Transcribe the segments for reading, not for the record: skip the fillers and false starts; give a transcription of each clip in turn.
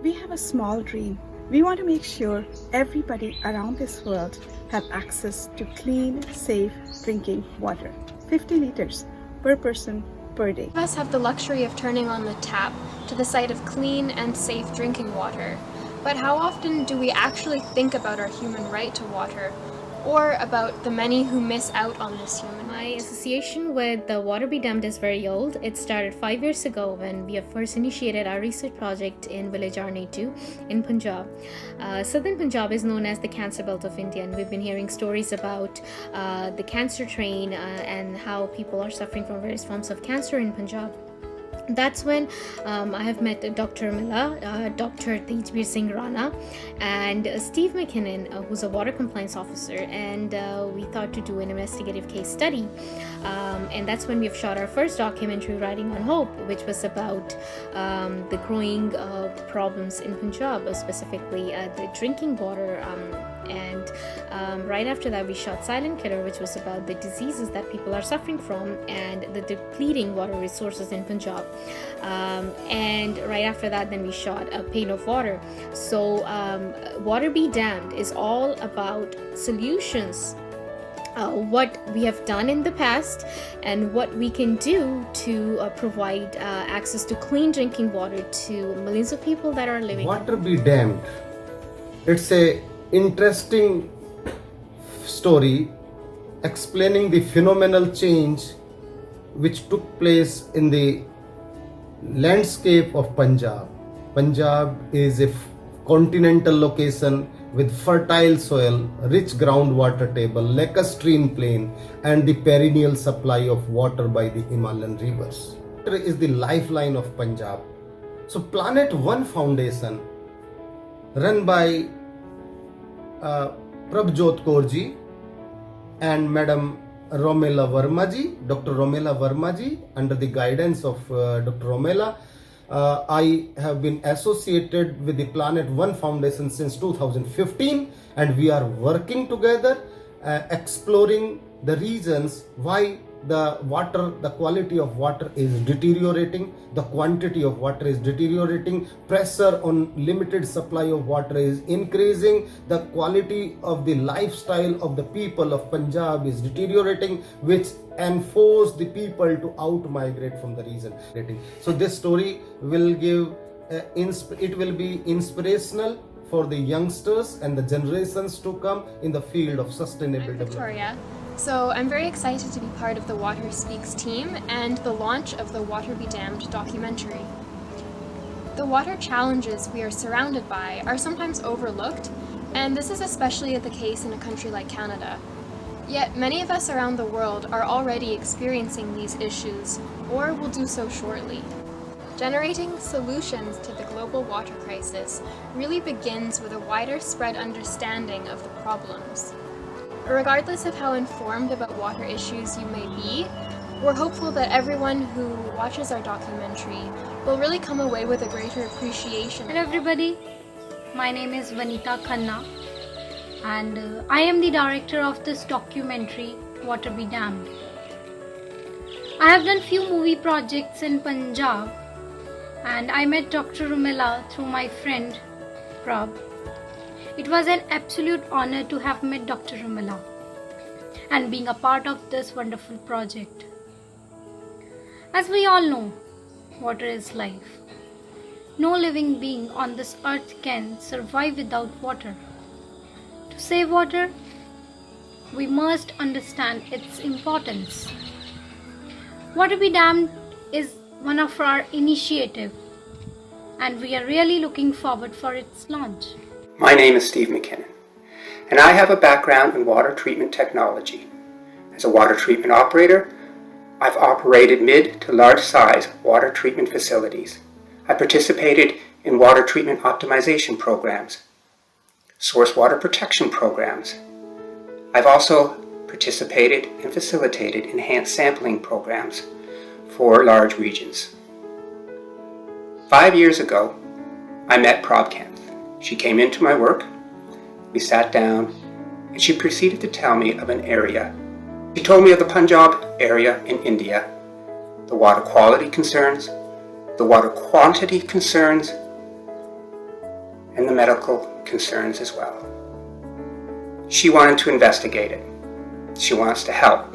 We have a small dream. We want to make sure everybody around this world have access to clean, safe drinking water. 50 liters per person per day. Most of us have the luxury of turning on the tap to the sight of clean and safe drinking water. But how often do we actually think about our human right to water, or about the many who miss out on this human My right? association with the Water Be Damned is very old. It started 5 years ago when we have first initiated our research project in village Arnetu in Punjab. Southern Punjab is known as the cancer belt of India, and we've been hearing stories about the cancer train and how people are suffering from various forms of cancer in Punjab. That's when I have met Dr. Mila, Dr. Tejbir Singh Rana, and Steve McKinnon, who's a water compliance officer, and we thought to do an investigative case study. And that's when we've shot our first documentary, Riding on Hope, which was about the growing problems in Punjab, specifically the drinking water. And right after that, we shot Silent Killer, which was about the diseases that people are suffering from and the depleting water resources in Punjab. And right after that, then we shot A Pain of Water. So Water Be Damned is all about solutions, what we have done in the past and what we can do to provide access to clean drinking water to millions of people that are living. Water Be Damned. It's a interesting story explaining the phenomenal change which took place in the landscape of Punjab. Punjab is a continental location with fertile soil, rich groundwater table, lacustrine plain, and the perennial supply of water by the Himalayan rivers. Water is the lifeline of Punjab. So Planet One Foundation, run by Prabhjot Kaur ji and Madam Romela Verma ji, Dr. Romela Verma ji, under the guidance of Dr. Romela, I have been associated with the Planet One Foundation since 2015, and we are working together, exploring the reasons why the quality of water is deteriorating, the quantity of water is deteriorating, pressure on limited supply of water is increasing, the quality of the lifestyle of the people of Punjab is deteriorating, which enforce the people to out migrate from the region. So this story will give it will be inspirational for the youngsters and the generations to come in the field of sustainable I'm development. Victoria. So I'm very excited to be part of the Water Speaks team and the launch of the Water Be Damned documentary. The water challenges we are surrounded by are sometimes overlooked, and this is especially the case in a country like Canada. Yet many of us around the world are already experiencing these issues, or will do so shortly. Generating solutions to the global water crisis really begins with a wider spread understanding of the problems. Regardless of how informed about water issues you may be, we're hopeful that everyone who watches our documentary will really come away with a greater appreciation. Hello everybody, my name is Vanita Khanna and I am the director of this documentary Water Be Damned. I have done few movie projects in Punjab and I met Dr. Rumela through my friend Prab. It was an absolute honor to have met Dr. Rumela and being a part of this wonderful project. As we all know, water is life. No living being on this earth can survive without water. To save water, we must understand its importance. Water Be Damned is one of our initiatives and we are really looking forward for its launch. My name is Steve McKinnon, and I have a background in water treatment technology. As a water treatment operator, I've operated mid to large size water treatment facilities. I participated in water treatment optimization programs, source water protection programs. I've also participated and facilitated enhanced sampling programs for large regions. 5 years ago, I met Prab Kant. She came into my work, we sat down, and she proceeded to tell me of an area. She told me of the Punjab area in India, the water quality concerns, the water quantity concerns, and the medical concerns as well. She wanted to investigate it. She wants to help.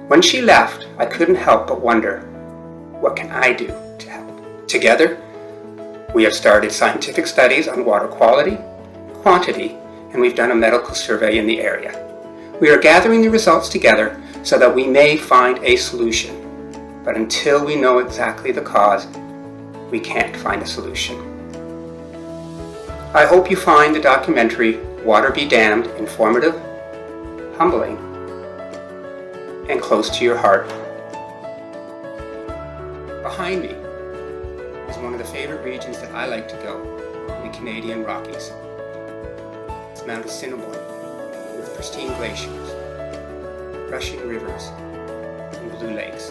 When she left, I couldn't help but wonder, what can I do to help? Together, we have started scientific studies on water quality, quantity, and we've done a medical survey in the area. We are gathering the results together so that we may find a solution. But until we know exactly the cause, we can't find a solution. I hope you find the documentary Water Be Damned informative, humbling, and close to your heart. Behind me is one of the favorite regions that I like to go, the Canadian Rockies. It's Mount Assiniboine, with pristine glaciers, rushing rivers, and blue lakes.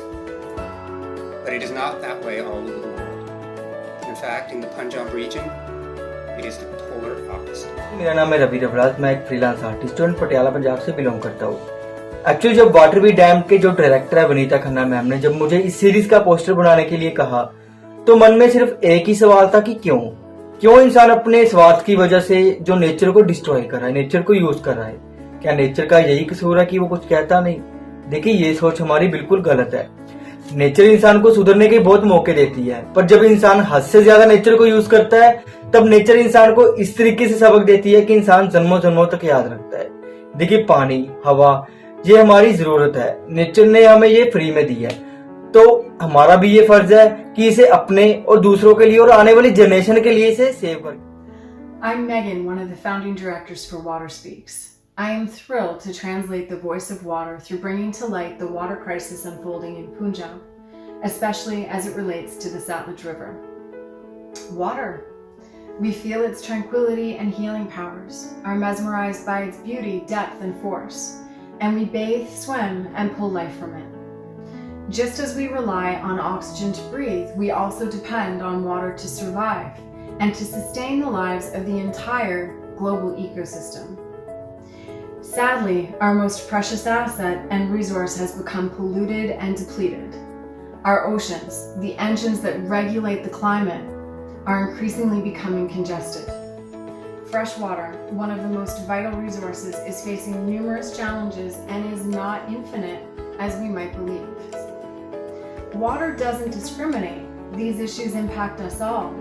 But it is not that way all over the world. In fact, in the Punjab region, it is the polar opposite. मेरा नाम है रवि रवराज, मैं एक freelance artist हूँ, पटियाला पंजाब से belong करता हूँ। Actually जब वाटर बी डैम के जो डायरेक्टर है वनीता खन्ना मैम ने जब मुझे इस सीरीज का पोस्टर बनाने के लिए कहा, तो मन में सिर्फ एक ही सवाल था कि क्यों इंसान अपने स्वार्थ की वजह से जो नेचर को डिस्ट्रॉय कर रहा है, नेचर को यूज कर रहा है। क्या नेचर का यही कसूर है कि वो कुछ कहता नहीं? देखिए, ये सोच हमारी बिल्कुल गलत है। नेचर इंसान को सुधरने के बहुत मौके देती है, पर जब इंसान हद से ज्यादा नेचर को यूज करता है, तब नेचर इंसान को इस तरीके से सबक देती है कि इंसान जन्मों जन्मों तक याद रखता है। देखिए, पानी, हवा, ये हमारी जरूरत है। नेचर ने हमें ये फ्री में दी है, तो हमारा भी ये फर्ज है कि इसे अपने और दूसरों के लिए और आने वाली जनरेशन के लिए इसे सेव करें। I'm Megan, one of the founding directors for Water Speaks. I am thrilled to translate the voice of water through bringing to light the water crisis unfolding in Punjab, especially as it relates to the Satluj River. Water. We feel its tranquility and healing powers, are mesmerized by its beauty, depth, and force, and we bathe, swim, and pull life from it. Just as we rely on oxygen to breathe, we also depend on water to survive and to sustain the lives of the entire global ecosystem. Sadly, our most precious asset and resource has become polluted and depleted. Our oceans, the engines that regulate the climate, are increasingly becoming congested. Fresh water, one of the most vital resources, is facing numerous challenges and is not infinite as we might believe. Water doesn't discriminate. These issues impact us all.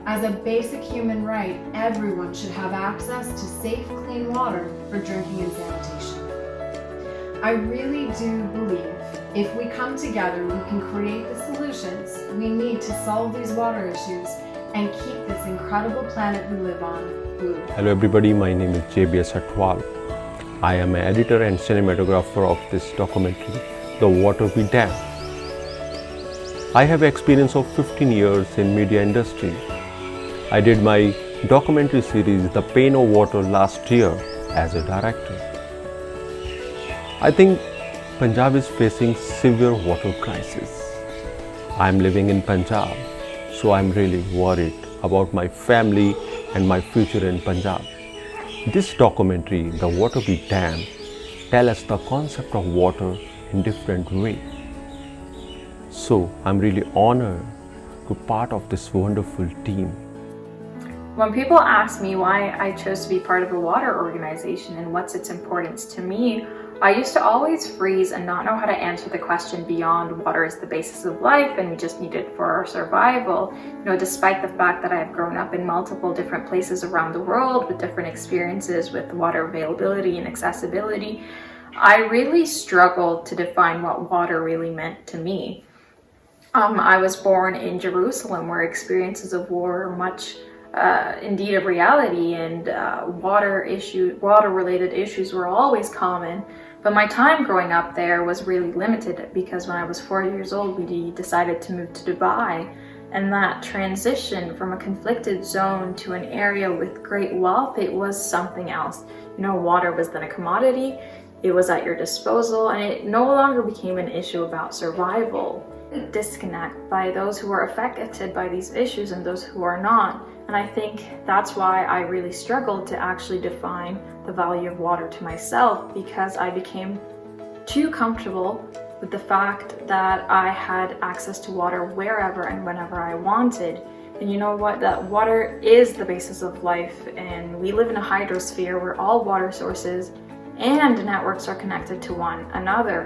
As a basic human right, everyone should have access to safe, clean water for drinking and sanitation. I really do believe if we come together, we can create the solutions we need to solve these water issues and keep this incredible planet we live on blue. Hello everybody, my name is JBS Atwal. I am an editor and cinematographer of this documentary, The Water Be Damned. I have experience of 15 years in media industry. I did my documentary series The Pain of Water last year as a director. I think Punjab is facing severe water crisis. I am living in Punjab, so I am really worried about my family and my future in Punjab. This documentary, The Water Be Damned, tells us the concept of water in different way. So I'm really honored to be part of this wonderful team. When people ask me why I chose to be part of a water organization and what's its importance to me, I used to always freeze and not know how to answer the question beyond water is the basis of life and we just need it for our survival. Despite the fact that I have grown up in multiple different places around the world with different experiences with water availability and accessibility, I really struggled to define what water really meant to me. I was born in Jerusalem where experiences of war are much indeed a reality, and water-related issues were always common. But my time growing up there was really limited because when I was 4 years old, we decided to move to Dubai, and that transition from a conflicted zone to an area with great wealth, it was something else. Water was then a commodity, it was at your disposal, and it no longer became an issue about survival. Disconnect by those who are affected by these issues and those who are not. And I think that's why I really struggled to actually define the value of water to myself, because I became too comfortable with the fact that I had access to water wherever and whenever I wanted, And you know what? That water is the basis of life, and we live in a hydrosphere where all water sources and networks are connected to one another.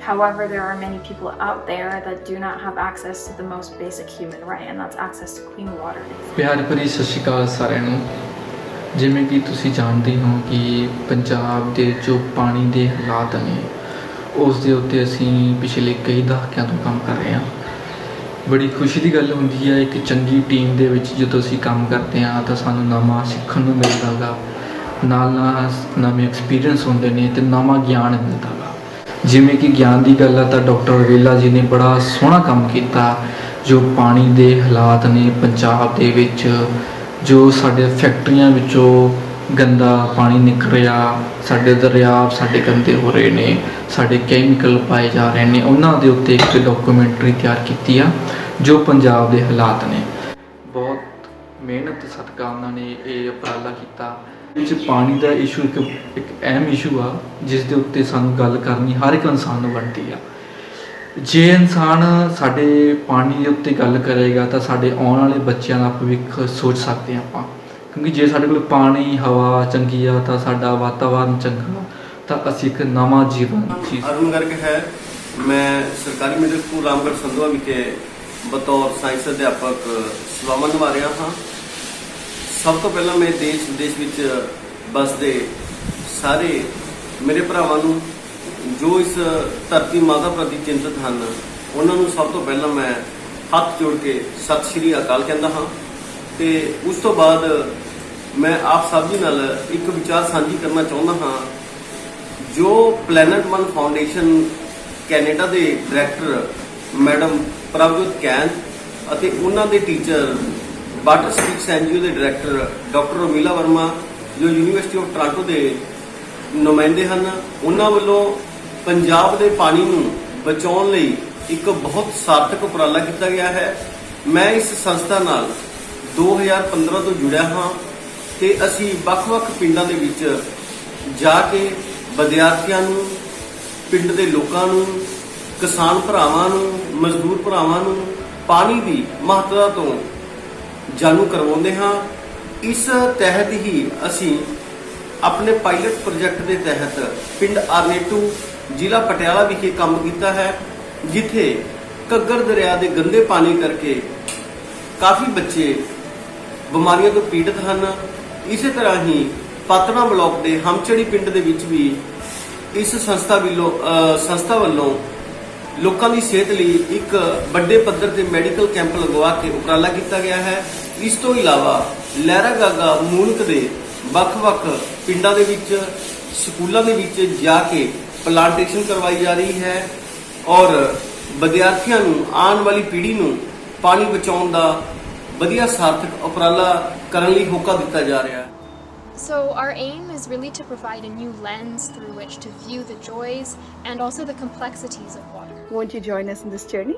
However, there are many people out there that do not have access to the most basic human right, and that's access to clean water. ਪਿਆਰ ਭਰੀ ਸਤਿ ਸ਼੍ਰੀ ਅਕਾਲ ਸਾਰਿਆਂ ਨੂੰ। ਜਿਵੇਂ ਕਿ ਤੁਸੀਂ ਜਾਣਦੇ ਹੋ ਕਿ ਪੰਜਾਬ ਦੇ ਜੋ ਪਾਣੀ ਦੇ ਹਾਲਾਤ ਨੇ ਉਸ ਦੇ ਉੱਤੇ ਅਸੀਂ ਪਿਛਲੇ ਕਈ ਦਹਾਕਿਆਂ ਤੋਂ ਕੰਮ ਕਰ ਰਹੇ ਹਾਂ। ਬੜੀ ਖੁਸ਼ੀ ਦੀ ਗੱਲ ਹੁੰਦੀ ਹੈ ਇੱਕ ਚੰਗੀ ਟੀਮ ਦੇ ਵਿੱਚ ਜਦੋਂ ਅਸੀਂ ਕੰਮ ਕਰਦੇ ਹਾਂ ਤਾਂ ਸਾਨੂੰ ਨਵਾਂ ਸਿੱਖਣ ਨੂੰ ਮਿਲਦਾ ਗਾ, ਨਾਲ ਨਵੇਂ ਐਕਸਪੀਰੀਅੰਸ ਹੁੰਦੇ ਨੇ ਅਤੇ ਨਵਾਂ ਗਿਆਨ ਮਿਲਦਾ ਗਾ। ਜਿਵੇਂ ਕਿ ਗਿਆਨ ਦੀ ਗੱਲ ਆ ਤਾਂ ਡਾਕਟਰ ਰੋਮੇਲਾ ਜੀ ਨੇ ਬੜਾ ਸੋਹਣਾ ਕੰਮ ਕੀਤਾ। ਜੋ ਪਾਣੀ ਦੇ ਹਾਲਾਤ ਨੇ ਪੰਜਾਬ ਦੇ ਵਿੱਚ, ਜੋ ਸਾਡੇ ਫੈਕਟਰੀਆਂ ਵਿੱਚੋਂ ਗੰਦਾ ਪਾਣੀ ਨਿਕਲ ਰਿਹਾ, ਸਾਡੇ ਦਰਿਆ ਸਾਡੇ ਗੰਦੇ ਹੋ ਰਹੇ ਨੇ, ਸਾਡੇ ਕੈਮੀਕਲ ਪਾਏ ਜਾ ਰਹੇ ਨੇ, ਉਹਨਾਂ ਦੇ ਉੱਤੇ ਇੱਕ ਡਾਕੂਮੈਂਟਰੀ ਤਿਆਰ ਕੀਤੀ ਆ ਜੋ ਪੰਜਾਬ ਦੇ ਹਾਲਾਤ ਨੇ। ਬਹੁਤ ਮਿਹਨਤ ਸਦਕਾ ਉਹਨਾਂ ਨੇ ਇਹ ਉਪਰਾਲਾ ਕੀਤਾ। ਵਿੱਚ ਪਾਣੀ ਦਾ ਇਸ਼ੂ ਇੱਕ ਅਹਿਮ ਇਸ਼ੂ ਆ ਜਿਸ ਦੇ ਉੱਤੇ ਸਾਨੂੰ ਗੱਲ ਕਰਨੀ ਹਰ ਇੱਕ ਇਨਸਾਨ ਨੂੰ ਬਣਦੀ ਆ। ਜੇ ਇਨਸਾਨ ਸਾਡੇ ਪਾਣੀ ਦੇ ਉੱਤੇ ਗੱਲ ਕਰੇਗਾ ਤਾਂ ਸਾਡੇ ਆਉਣ ਵਾਲੇ ਬੱਚਿਆਂ ਦਾ ਭਵਿੱਖ ਸੋਚ ਸਕਦੇ ਹਾਂ ਆਪਾਂ, ਕਿਉਂਕਿ ਜੇ ਸਾਡੇ ਕੋਲ ਪਾਣੀ ਹਵਾ ਚੰਗੀ ਆ ਤਾਂ ਸਾਡਾ ਵਾਤਾਵਰਨ ਚੰਗਾ ਤਾਂ ਅਸੀਂ ਇੱਕ ਨਵਾਂ ਜੀਵਨ ਜੀ। ਅਰੁਣ ਗਰਗ ਹੈ। ਮੈਂ ਸਰਕਾਰੀ ਮਿਡਲ ਸਕੂਲ ਰਾਮਗੜ੍ਹ ਸੰਧਵਾ ਵਿਖੇ ਬਤੌਰ ਸਾਇੰਸ ਅਧਿਆਪਕ ਸੇਵਾਵਾਂ ਨਿਭਾ ਰਿਹਾ ਹਾਂ। ਸਭ ਤੋਂ ਪਹਿਲਾਂ ਮੈਂ ਦੇਸ਼ ਵਿਦੇਸ਼ ਵਿੱਚ ਵੱਸਦੇ ਸਾਰੇ ਮੇਰੇ ਭਰਾਵਾਂ ਨੂੰ ਜੋ ਇਸ ਧਰਤੀ ਮਾਤਾ ਪ੍ਰਤੀ ਚਿੰਤਤ ਹਨ ਉਹਨਾਂ ਨੂੰ ਸਭ ਤੋਂ ਪਹਿਲਾਂ ਮੈਂ ਹੱਥ ਜੋੜ ਕੇ ਸਤਿ ਸ਼੍ਰੀ ਅਕਾਲ ਕਹਿੰਦਾ ਹਾਂ। ਤੇ ਉਸ ਤੋਂ ਬਾਅਦ ਮੈਂ ਆਪ ਸਭ ਜੀ ਨਾਲ ਇੱਕ ਵਿਚਾਰ ਸਾਂਝੀ ਕਰਨਾ ਚਾਹੁੰਦਾ ਹਾਂ। ਜੋ ਪਲੈਨਟ ਵਨ ਫਾਊਂਡੇਸ਼ਨ ਕੈਨੇਡਾ ਦੇ ਡਾਇਰੈਕਟਰ ਮੈਡਮ ਪ੍ਰਭਜੋਤ ਕੈਂਥ ਅਤੇ ਉਹਨਾਂ ਦੇ ਟੀਚਰ ਵਾਟਰ ਸਪੀਕਸ NGO ਦੇ ਡਾਇਰੈਕਟਰ ਡਾਕਟਰ ਰੋਮੇਲਾ ਵਰਮਾ ਜੋ ਯੂਨੀਵਰਸਿਟੀ ਆਫ ਟੋਰਾਂਟੋ ਦੇ ਨੁਮਾਇੰਦੇ ਹਨ, ਉਹਨਾਂ ਵੱਲੋਂ ਪੰਜਾਬ ਦੇ ਪਾਣੀ ਨੂੰ ਬਚਾਉਣ ਲਈ ਇੱਕ ਬਹੁਤ ਸਾਰਥਕ ਉਪਰਾਲਾ ਕੀਤਾ ਗਿਆ ਹੈ। ਮੈਂ ਇਸ ਸੰਸਥਾ ਨਾਲ 2015 ਤੋਂ ਜੁੜਿਆ ਹਾਂ ਤੇ ਅਸੀਂ ਵੱਖ-ਵੱਖ ਪਿੰਡਾਂ ਦੇ ਵਿੱਚ ਜਾ ਕੇ ਵਿਦਿਆਰਥੀਆਂ ਨੂੰ, ਪਿੰਡ ਦੇ ਲੋਕਾਂ ਨੂੰ, ਕਿਸਾਨ ਭਰਾਵਾਂ ਨੂੰ, ਮਜ਼ਦੂਰ ਭਰਾਵਾਂ ਨੂੰ ਪਾਣੀ ਦੀ ਮਹੱਤਤਾ ਤੋਂ ਜਾਣੂ ਕਰਵਾਉਂਦੇ ਹਾਂ। ਇਸ ਤਹਿਤ ਹੀ ਅਸੀਂ ਆਪਣੇ ਪਾਇਲਟ ਪ੍ਰੋਜੈਕਟ ਦੇ ਤਹਿਤ ਪਿੰਡ ਆਰਨੇਟੂ ਜ਼ਿਲ੍ਹਾ ਪਟਿਆਲਾ ਵਿਖੇ ਕੰਮ ਕੀਤਾ ਹੈ, ਜਿੱਥੇ ਘੱਗਰ ਦਰਿਆ ਦੇ ਗੰਦੇ ਪਾਣੀ ਕਰਕੇ ਕਾਫੀ ਬੱਚੇ ਬਿਮਾਰੀਆਂ ਤੋਂ ਪੀੜਤ ਹਨ। ਇਸੇ ਤਰ੍ਹਾਂ ਹੀ ਪਾਤੜਾ ਬਲਾਕ ਦੇ ਹਮਚੜੀ ਪਿੰਡ ਦੇ ਵਿੱਚ ਵੀ ਇਸ ਸੰਸਥਾ ਵੱਲੋਂ ਲੋਕਾਂ ਦੀ ਸਿਹਤ ਲਈ ਇੱਕ ਵੱਡੇ ਪੱਧਰ ਤੇ ਮੈਡੀਕਲ ਕੈਂਪ ਲਗਵਾ ਕੇ ਉਪਰਾਲਾ ਕੀਤਾ ਗਿਆ ਹੈ। ਇਸ ਤੋਂ ਇਲਾਵਾ ਲਹਿਰਾ ਗਾਗਾ ਮੂਨਕ ਦੇ ਵੱਖ-ਵੱਖ ਪਿੰਡਾਂ ਦੇ ਵਿੱਚ, ਸਕੂਲਾਂ ਦੇ ਵਿੱਚ ਜਾ ਕੇ ਪਲਾਂਟੇਸ਼ਨ ਕਰਵਾਈ ਜਾ ਰਹੀ ਹੈ ਔਰ ਵਿਦਿਆਰਥੀਆਂ ਨੂੰ, ਆਉਣ ਵਾਲੀ ਪੀੜ੍ਹੀ ਨੂੰ ਪਾਣੀ ਬਚਾਉਣ ਦਾ ਵਧੀਆ ਸਾਰਥਕ ਉਪਰਾਲਾ ਕਰਨ ਲਈ ਹੋਕਾ ਦਿੱਤਾ ਜਾ ਰਿਹਾ ਹੈ। So our aim is really to provide a new lens through which to view the joys and also the complexities of water. Won't you join us in this journey?